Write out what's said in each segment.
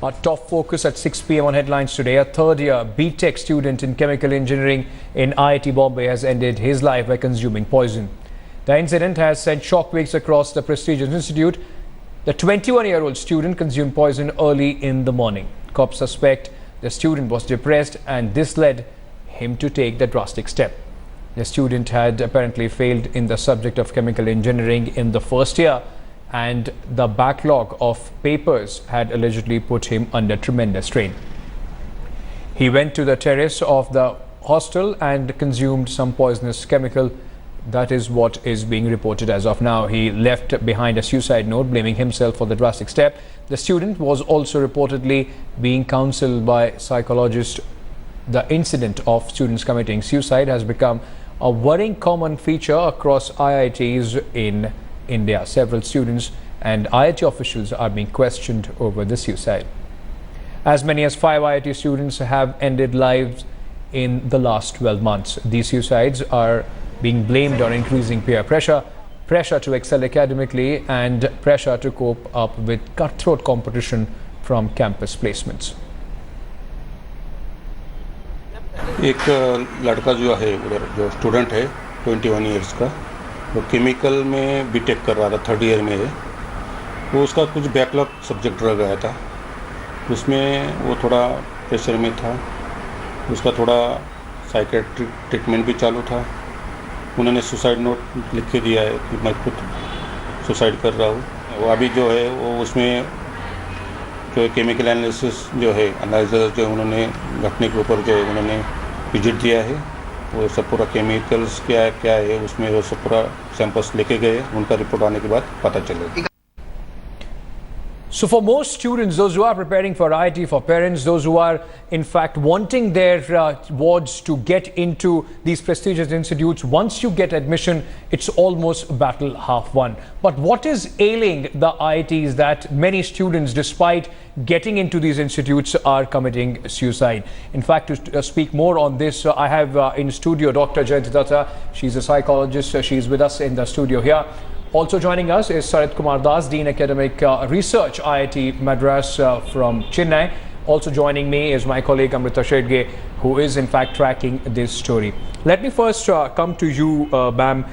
Our top focus at 6 p.m. on headlines today. A third-year B.Tech student in chemical engineering in IIT Bombay has ended his life by consuming poison. The incident has sent shockwaves across the prestigious institute. The 21-year-old student consumed poison early in the morning. Cops suspect the student was depressed and this led him to take the drastic step. The student had apparently failed in the subject of chemical engineering in the first year, and the backlog of papers had allegedly put him under tremendous strain. He went to the terrace of the hostel and consumed some poisonous chemical. That is what is being reported as of now. He left behind a suicide note blaming himself for the drastic step. The student was also reportedly being counseled by psychologists. The incident of students committing suicide has become a worrying common feature across IITs in India. Several students and IIT officials are being questioned over the suicide. As many as 5 IIT students have ended lives in the last 12 months. These suicides are being blamed on increasing peer pressure, pressure to excel academically, and pressure to cope up with cutthroat competition from campus placements. एक लड़का जो है उधर जो student है 21 years का, वो chemical में बीटेक कर रहा था, थर्ड ईयर में है। वो उसका कुछ बैकलॉग सब्जेक्ट रह गया था, उसमें वो थोड़ा प्रेशर में था। उसका थोड़ा साइकेट्रिक ट्रीटमेंट भी चालू था। उन्होंने सुसाइड नोट लिख के दिया है कि मैं खुद सुसाइड कर रहा हूँ। वो अभी जो है वो उसमें जो केमिकल एनालिसिस जो है एनालिसिस जो उन्होंने घटने के ऊपर जो उन्होंने विजिट दिया है, वो सब पूरा केमिकल्स क्या है उसमें वो सब पूरा सैंपल्स लेके गए। उनका रिपोर्ट आने के बाद पता चलेगा। So for most students, those who are preparing for IIT, for parents, those who are in fact wanting their wards to get into these prestigious institutes, once you get admission, it's almost battle half won. But what is ailing the IITs that many students, despite getting into these institutes, are committing suicide? In fact, to speak more on this, I have in studio Dr. Jayanti Datta. She's a psychologist. She's with us in the studio here. Also joining us is Sarit Kumar Das, Dean Academic Research, IIT Madras from Chennai. Also joining me is my colleague Amrita Shedge, who is in fact tracking this story. Let me first come to you, Bam.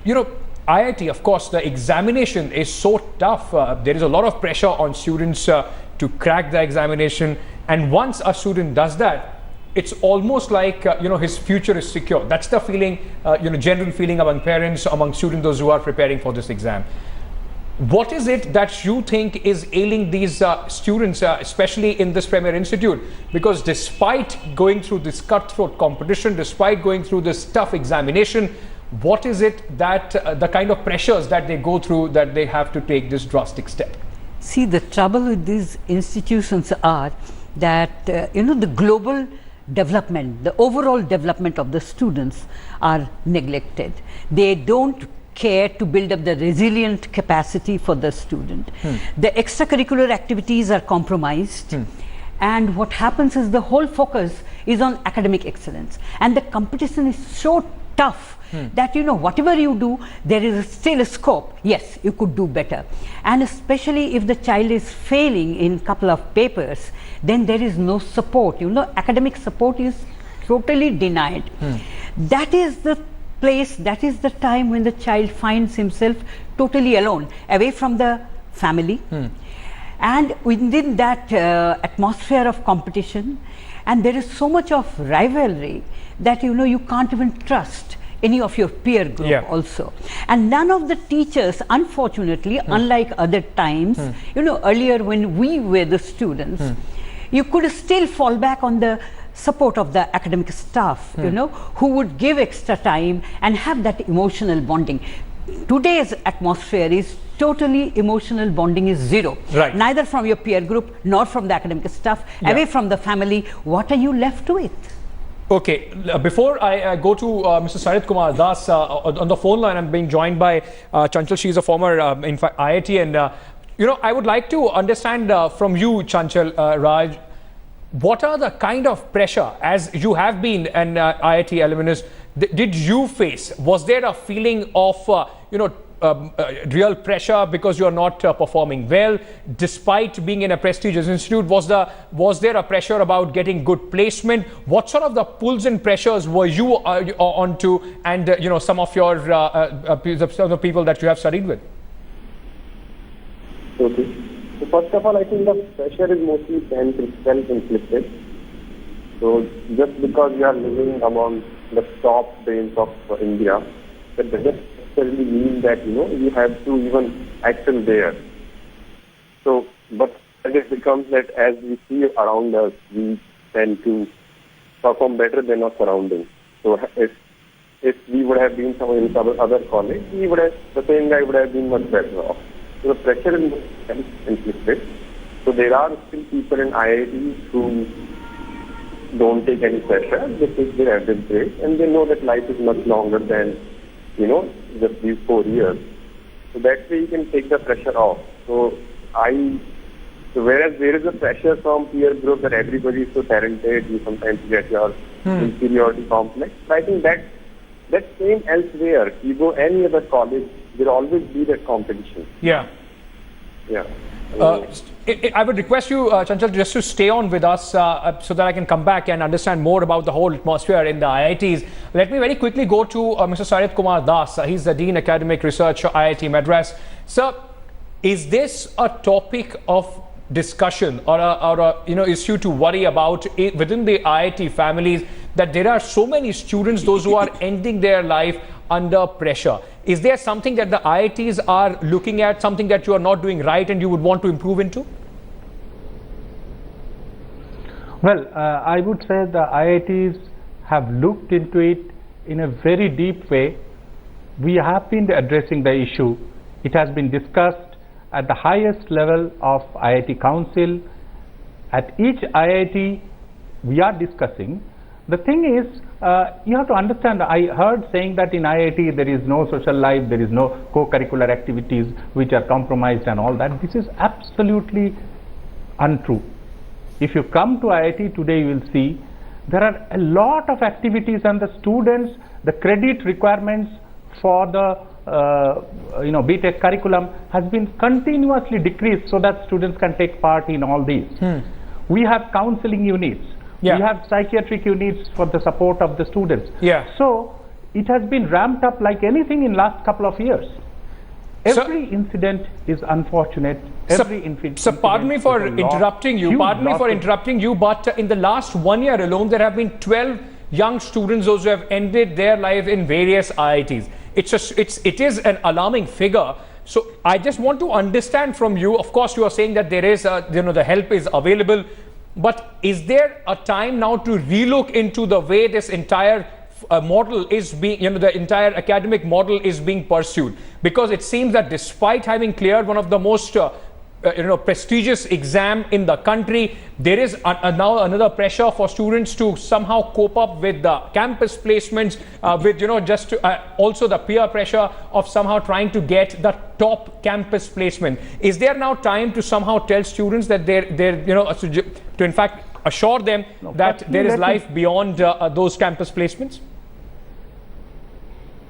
You know, IIT, of course, the examination is so tough. There is a lot of pressure on students to crack the examination. And once a student does that, it's almost like, his future is secure. That's the feeling, general feeling among parents, among students, those who are preparing for this exam. What is it that you think is ailing these students, especially in this Premier Institute? Because despite going through this cutthroat competition, despite going through this tough examination, what is it that the kind of pressures that they go through that they have to take this drastic step? See, the trouble with these institutions are that, the global development, the overall development of the students are neglected. They don't care to build up the resilient capacity for the student. The extracurricular activities are compromised. And what happens is the whole focus is on academic excellence. And the competition is so tough that, whatever you do, there is still a scope. Yes, you could do better. And especially if the child is failing in a couple of papers, then there is no support. Academic support is totally denied. That is the place, that is the time when the child finds himself totally alone, away from the family. And within that atmosphere of competition, and there is so much of rivalry that you can't even trust any of your peer group also. And none of the teachers, unfortunately, unlike other times, earlier when we were the students, you could still fall back on the support of the academic staff, who would give extra time and have that emotional bonding. Today's atmosphere is totally emotional bonding is zero. Right. Neither from your peer group nor from the academic staff, away from the family. What are you left with? Okay, before I go to Mr. Sarit Kumar Das, on the phone line I'm being joined by Chanchal. She's a former in fact IIT, and I would like to understand from you, Chanchal, Raj, what are the kind of pressure, as you have been an IIT alumnus, did you face? Was there a feeling of real pressure because you're not performing well, despite being in a prestigious institute? Was there a pressure about getting good placement? What sort of the pulls and pressures were you onto, and some of your some of the people that you have studied with? Okay. So first of all, I think the pressure is mostly self-inflicted. So just because you are living among the top brains of India, that doesn't necessarily mean that you have to even excel there. So, but it becomes that as we see around us, we tend to perform better than our surroundings. So if we would have been in some other college, the same guy would have been much better off. So the pressure is inflicted. So there are still people in IIT who don't take any pressure. They take their average grade, and they know that life is much longer than just these 4 years. So that way you can take the pressure off. So whereas there is a pressure from peer group that everybody is so talented, you sometimes get your inferiority complex. But I think that same elsewhere. You go any other college, there will always be that competition. Yeah. Yeah. I would request you, Chanchal, just to stay on with us so that I can come back and understand more about the whole atmosphere in the IITs. Let me very quickly go to Mr. Sarit Kumar Das. He's the Dean Academic Research, IIT Madras. Sir, is this a topic of discussion or a issue to worry about within the IIT families, that there are so many students, those who are ending their life under pressure? Is there something that the IITs are looking at, something that you are not doing right and you would want to improve into? Well, I would say the IITs have looked into it in a very deep way. We have been addressing the issue. It has been discussed at the highest level of IIT Council. At each IIT, we are discussing. The thing is, you have to understand, I heard saying that in IIT there is no social life, there is no co-curricular activities which are compromised and all that. This is absolutely untrue. If you come to IIT today, you will see there are a lot of activities, and the students, the credit requirements for the BTech curriculum has been continuously decreased so that students can take part in all these. We have counseling units. We have psychiatric units for the support of the students. So it has been ramped up like anything in last couple of years. Every incident is unfortunate. So pardon me for interrupting you. But in the last 1 year alone, there have been 12 young students, those who have ended their life in various IITs. It is an alarming figure. So I just want to understand from you. Of course, you are saying that there is, the help is available. But is there a time now to relook into the way this entire model is being, the entire academic model is being pursued? Because it seems that despite having cleared one of the most prestigious exam in the country, there is now another pressure for students to somehow cope up with the campus placements, with also the peer pressure of somehow trying to get the top campus placement. Is there now time to somehow tell students that to in fact assure them that there is life beyond those campus placements?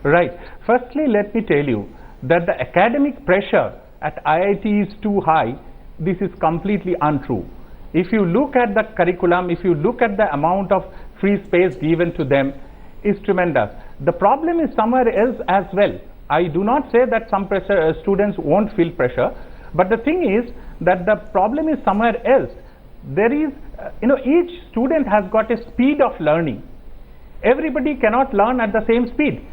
Right. Firstly, let me tell you that the academic pressure at IIT is too high. This is completely untrue. If you look at the curriculum, if you look at the amount of free space given to them, is tremendous. The problem is somewhere else as well. I do not say that some students won't feel pressure, but the thing is that the problem is somewhere else. There is, each student has got a speed of learning. Everybody cannot learn at the same speed.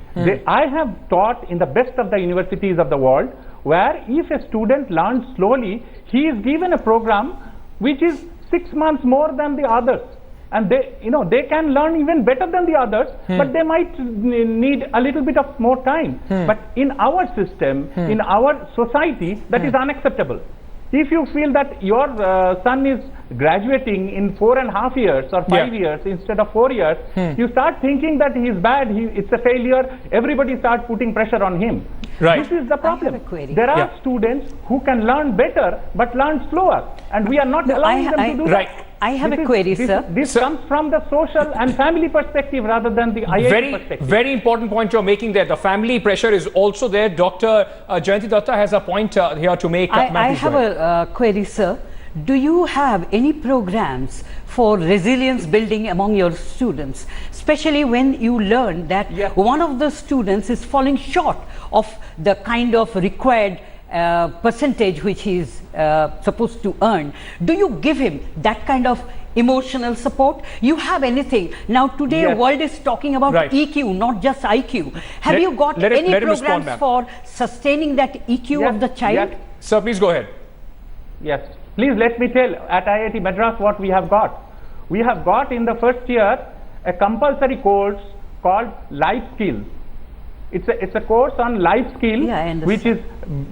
I have taught in the best of the universities of the world, where if a student learns slowly, he is given a program which is 6 months more than the others, and they can learn even better than the others, but they might need a little bit of more time. But in our system, in our society, that is unacceptable. If you feel that your son is graduating in 4.5 years or 5 years instead of 4 years, you start thinking that he is bad, it's a failure, everybody starts putting pressure on him. This is the problem. There are students who can learn better but learn slower, and we are not allowing them to do that. I have a query, sir. This comes from the social and family perspective rather than the IIT perspective. Very important point you're making there. The family pressure is also there. Dr. Jayanti Datta has a point here to make. I have a query, sir. Do you have any programs for resilience building among your students, especially when you learn that one of the students is falling short of the kind of required percentage which he is supposed to earn? Do you give him that kind of emotional support? You have anything? Now today world is talking about EQ, not just IQ. Have you got any programs for sustaining that EQ of the child? Sir, please go ahead. Yes. Please let me tell at IIT Madras what we have got. We have got in the first year a compulsory course called Life Skills. It's a course on life skill, which is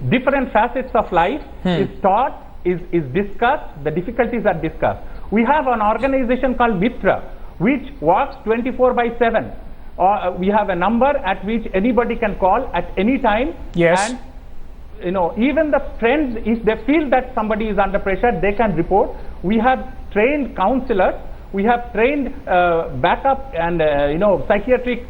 different facets of life is taught, is discussed, the difficulties are discussed. We have an organization called Mitra, which works 24/7. We have a number at which anybody can call at any time. Yes. And even the friends, if they feel that somebody is under pressure, they can report. We have trained counselors, we have trained backup and psychiatric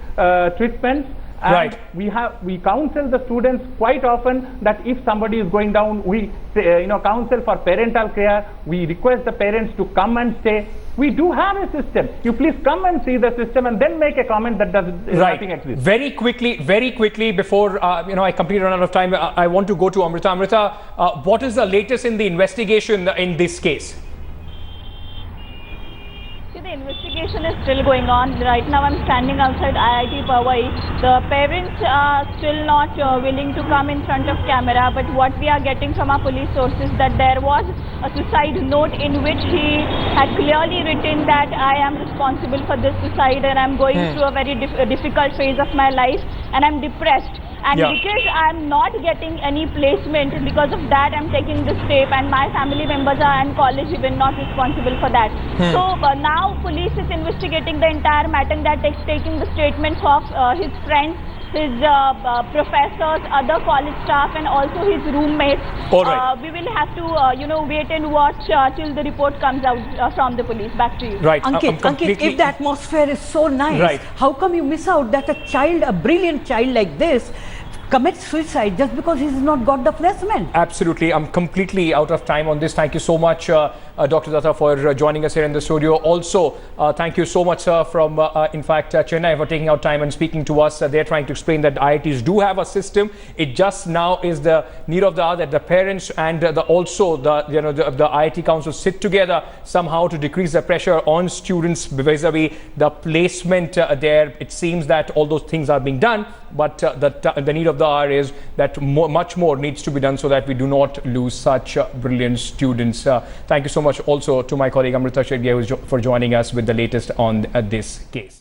treatments, and we counsel the students quite often that if somebody is going down, we counsel for parental care. We request the parents to come and stay. We do have a system. You please come and see the system and then make a comment that nothing exists. Very quickly before I completely run out of time, I want to go to Amrita. Amrita, what is the latest in the investigation in this case? The investigation is still going on. Right now I'm standing outside IIT Bombay. The parents are still not willing to come in front of camera, but what we are getting from our police sources that there was a suicide note in which he had clearly written that I am responsible for this suicide and I'm going through a very difficult phase of my life and I'm depressed. And because I'm not getting any placement, because of that I'm taking this step, and my family members are in college even not responsible for that. So now police is investigating the entire matter, that is taking the statements of his friends, his professors, other college staff and also his roommates. We will have to wait and watch till the report comes out from the police. Back to you. Right. Ankit, if the atmosphere is so nice, how come you miss out that a brilliant child like this commits suicide just because he's not got the placement? Absolutely. I'm completely out of time on this. Thank you so much, Dr. Datta, for joining us here in the studio. Also, thank you so much, sir, from, in fact, Chennai for taking out time and speaking to us. They're trying to explain that IITs do have a system. It just now is the need of the hour that the parents and the IIT council sit together somehow to decrease the pressure on students vis-a-vis the placement there. It seems that all those things are being done, but the need of the hour is that much more needs to be done so that we do not lose such brilliant students. Thank you so much also to my colleague Amrita Shetty for joining us with the latest on this case.